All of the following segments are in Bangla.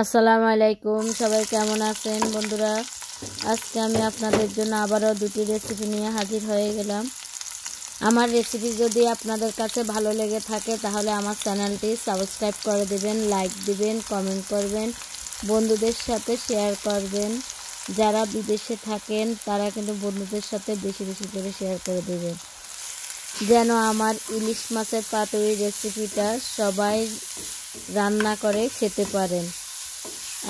আসসালামু আলাইকুম, সবাই কেমন আছেন বন্ধুরা? আজকে আমি আপনাদের জন্য আবারও দুটি রেসিপি নিয়ে হাজির হয়ে গেলাম। আমার রেসিপি যদি আপনাদের কাছে ভালো লেগে থাকে তাহলে আমার চ্যানেলটি সাবস্ক্রাইব করে দেবেন, লাইক দিবেন, কমেন্ট করবেন, বন্ধুদের সাথে শেয়ার করবেন। যারা বিদেশে থাকেন তারা কিন্তু বন্ধুদের সাথে বেশি বেশি করে শেয়ার করে দেবেন, যেন আমার ইলিশ মাছের পাতুরি রেসিপিটা সবাই রান্না করে খেতে পারেন,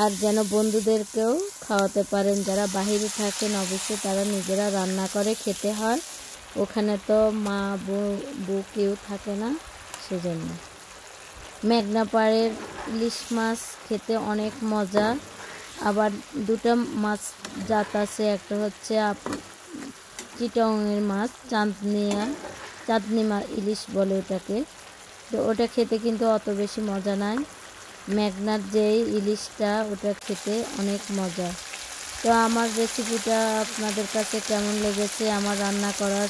আর যেন বন্ধুদেরকেও খাওয়াতে পারেন। যারা বাইরে থাকেন অবশ্যই তারা নিজেরা রান্না করে খেতে হয়, ওখানে তো মা বউ কেউ থাকে না, সেজন্য। মেঘনা পাড়ের ইলিশ মাছ খেতে অনেক মজা। আবার দুটো মাছ জাত আছে, একটা হচ্ছে চিটংয়ের মাছ, চাঁদনি মাছ ইলিশ বলে ওটাকে। তো ওটা খেতে কিন্তু অত বেশি মজা নাই। মেঘনার যেই ইলিশটা ওটা খেতে অনেক মজা। তো আমার রেসিপিটা আপনাদের কাছে কেমন লেগেছে? আমার রান্না করা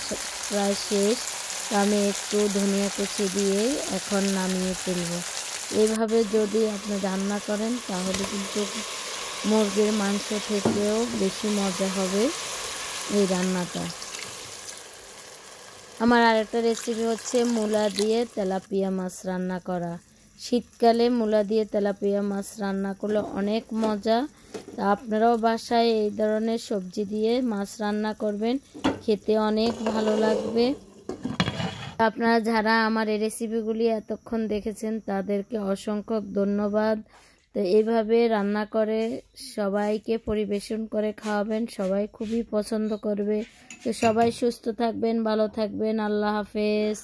প্রায় শেষ। তো আমি একটু ধনিয়া কুচি দিয়ে এখন নামিয়ে ফেলব। এইভাবে যদি আপনি রান্না করেন তাহলে কিন্তু মুরগির মাংস থেকেও বেশি মজা হবে এই রান্নাটা। আমার আরেকটা রেসিপি হচ্ছে মূলা দিয়ে তেলাপিয়া মাছ রান্না করা। শীতকালে মূলা দিয়ে তেলাপিয়া মাছ রান্না করলে অনেক মজা। তা আপনারাও বাসায় এই ধরনের সবজি দিয়ে মাছ রান্না করবেন, খেতে অনেক ভালো লাগবে। আপনারা যারা আমার এই রেসিপিগুলি এতক্ষণ দেখেছেন তাদেরকে অসংখ্য ধন্যবাদ। তো এইভাবে রান্না করে সবাইকে পরিবেশন করে খাওয়াবেন, সবাই খুবই পছন্দ করবে। তো সবাই সুস্থ থাকবেন, ভালো থাকবেন। আল্লাহ হাফেজ।